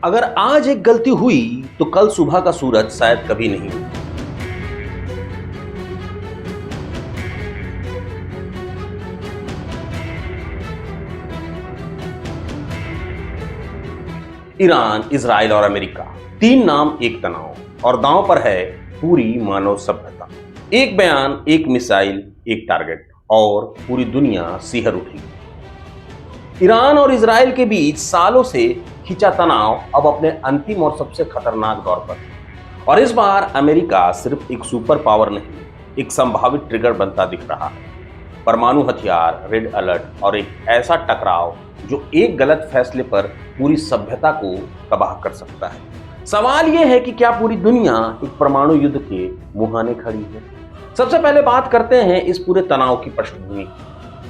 अगर आज एक गलती हुई तो कल सुबह का सूरज शायद कभी नहीं उगेगा। ईरान, इजराइल और अमेरिका, तीन नाम एक तनाव और दांव पर है पूरी मानव सभ्यता। एक बयान, एक मिसाइल, एक टारगेट और पूरी दुनिया सिहर उठेगी। ईरान और इजराइल के बीच सालों से खिंचा तनाव अब अपने अंतिम और सबसे खतरनाक दौर पर है। और इस बार अमेरिका सिर्फ एक सुपर पावर नहीं, एक संभावित ट्रिगर बनता दिख रहा है। परमाणु हथियार, रेड अलर्ट और एक ऐसा टकराव जो एक गलत फैसले पर पूरी सभ्यता को तबाह कर सकता है। सवाल यह है कि क्या पूरी दुनिया एक परमाणु युद्ध के मुहाने खड़ी है? सबसे पहले बात करते हैं इस पूरे तनाव की पृष्ठभूमि।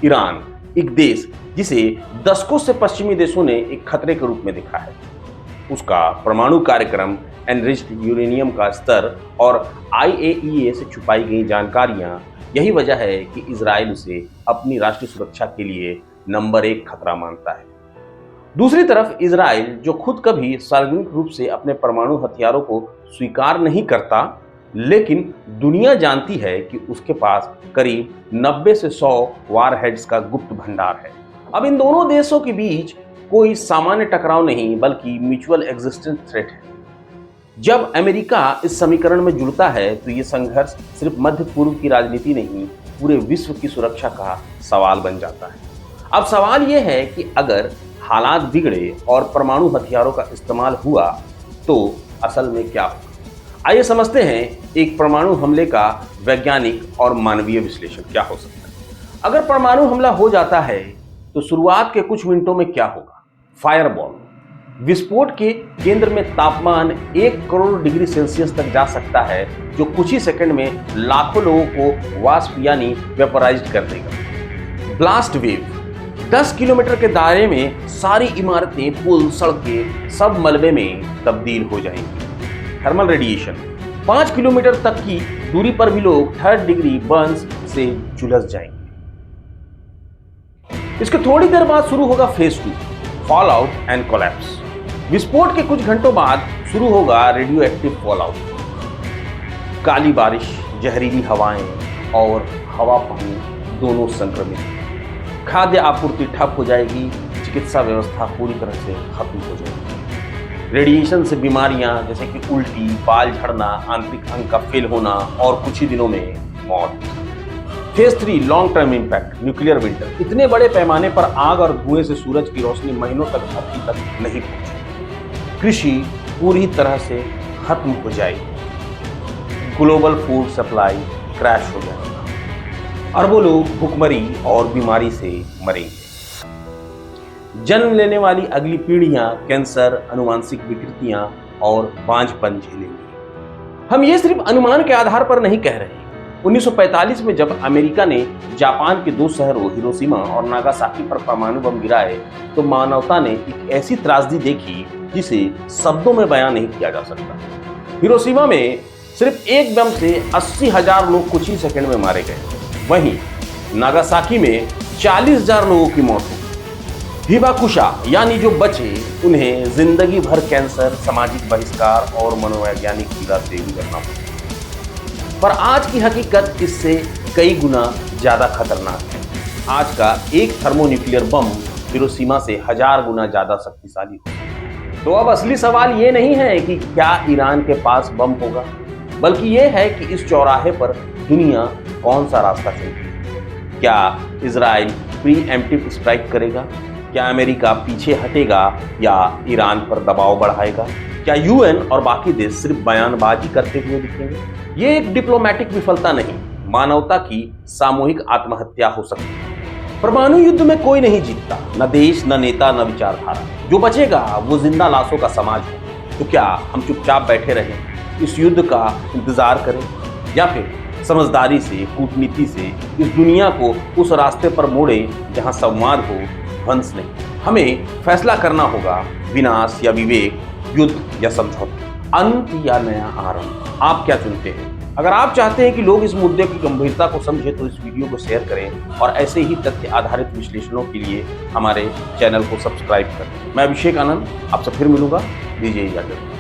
ईरान, एक देश जिसे दशकों से पश्चिमी देशों ने एक खतरे के रूप में देखा है। उसका परमाणु कार्यक्रम, एनरिच्ड यूरेनियम का स्तर और IAEA से छुपाई गई जानकारियां, यही वजह है कि इजराइल उसे अपनी राष्ट्रीय सुरक्षा के लिए नंबर 1 खतरा मानता है। दूसरी तरफ इजराइल, जो खुद कभी सार्वजनिक रूप से अपने परमाणु हथियारों को स्वीकार नहीं करता, लेकिन दुनिया जानती है कि उसके पास करीब 90 से 100 वारहेड्स का गुप्त भंडार है। अब इन दोनों देशों के बीच कोई सामान्य टकराव नहीं, बल्कि म्यूचुअल एग्जिस्टेंस थ्रेट है। जब अमेरिका इस समीकरण में जुड़ता है तो ये संघर्ष सिर्फ मध्य पूर्व की राजनीति नहीं, पूरे विश्व की सुरक्षा का सवाल बन जाता है। अब सवाल यह है कि अगर हालात बिगड़े और परमाणु हथियारों का इस्तेमाल हुआ तो असल में क्या होगा? आइए समझते हैं एक परमाणु हमले का वैज्ञानिक और मानवीय विश्लेषण क्या हो सकता है। अगर परमाणु हमला हो जाता है तो शुरुआत के कुछ मिनटों में क्या होगा? फायरबॉल, विस्फोट के केंद्र में तापमान 1 करोड़ डिग्री सेल्सियस तक जा सकता है, जो कुछ ही सेकंड में लाखों लोगों को वाष्प यानी वेपोराइज्ड कर देगा। ब्लास्ट वेव, 10 किलोमीटर के दायरे में सारी इमारतें, पुल, सड़कें सब मलबे में तब्दील हो जाएंगी। थर्मल रेडिएशन, 5 किलोमीटर तक की दूरी पर भी लोग 3rd डिग्री बर्न्स से झुलस जाएंगे। इसके थोड़ी देर बाद शुरू होगा phase 2, fall out and collapse. विस्फोट के कुछ घंटों बाद शुरू होगा रेडियो एक्टिव फॉल आउट। काली बारिश, जहरीली हवाएं और हवा पानी दोनों संक्रमित। खाद्य आपूर्ति ठप हो जाएगी, चिकित्सा व्यवस्था पूरी तरह से खत्म हो जाएगी। रेडिएशन से बीमारियां जैसे कि उल्टी, बाल झड़ना, आंतरिक अंग का फेल होना और कुछ ही दिनों में मौत। Phase 3, long term impact, nuclear winter. इतने बड़े पैमाने पर आग और धुएं से सूरज की रोशनी महीनों तक धरती तक नहीं पहुंचेगी। कृषि पूरी तरह से खत्म हो जाएगी। ग्लोबल फूड सप्लाई क्रैश हो जाएगा। अरबों लोग भूखमरी और बीमारी से मरेंगे। जन्म लेने वाली अगली पीढ़ियां कैंसर, अनुवांशिक विकृतियां और बांझपन झेलेंगी। हम ये सिर्फ अनुमान के आधार पर नहीं कह रहे। 1945 में जब अमेरिका ने जापान के 2 शहरों हिरोशिमा और नागासाकी पर परमाणु बम गिराए तो मानवता ने एक ऐसी त्रासदी देखी जिसे शब्दों में बयां नहीं किया जा सकता। हिरोशिमा में सिर्फ एक बम से 80,000 लोग कुछ ही सेकंड में मारे गए। वहीं नागासाकी में 40,000 लोगों की मौत हुई। हिबाकुशा यानी जो बचे, उन्हें जिंदगी भर कैंसर, सामाजिक बहिष्कार और मनोवैज्ञानिक पीड़ा से गुजरना पड़ा। पर आज की हकीकत इससे कई गुना ज्यादा खतरनाक है। आज का एक थर्मोन्यूक्लियर बम हिरोशिमा से 1000 गुना ज्यादा शक्तिशाली होगा। तो अब असली सवाल ये नहीं है कि क्या ईरान के पास बम होगा, बल्कि ये है कि इस चौराहे पर दुनिया कौन सा रास्ता चलेगी। क्या इजराइल प्रीएम्प्टिव स्ट्राइक करेगा? क्या अमेरिका पीछे हटेगा या ईरान पर दबाव बढ़ाएगा? क्या UN और बाकी देश सिर्फ बयानबाजी करते हुए दिखेंगे? ये एक डिप्लोमेटिक विफलता नहीं, मानवता की सामूहिक आत्महत्या हो सकती है। परमाणु युद्ध में कोई नहीं जीतता, न देश, न नेता, न विचारधारा। जो बचेगा वो जिंदा लाशों का समाज है। तो क्या हम चुपचाप बैठे रहें, इस युद्ध का इंतजार करें, या फिर समझदारी से, कूटनीति से इस दुनिया को उस रास्ते पर मोड़ें जहां संवाद हो, ध्वंस नहीं? हमें फैसला करना होगा, विनाश या विवेक, युद्ध या समझौता, अंत या नया आरंभ। आप क्या चुनते हैं? अगर आप चाहते हैं कि लोग इस मुद्दे की गंभीरता को समझें तो इस वीडियो को शेयर करें और ऐसे ही तथ्य आधारित विश्लेषणों के लिए हमारे चैनल को सब्सक्राइब करें। मैं अभिषेक आनंद आपसे फिर मिलूंगा। दीजिए इजाजत।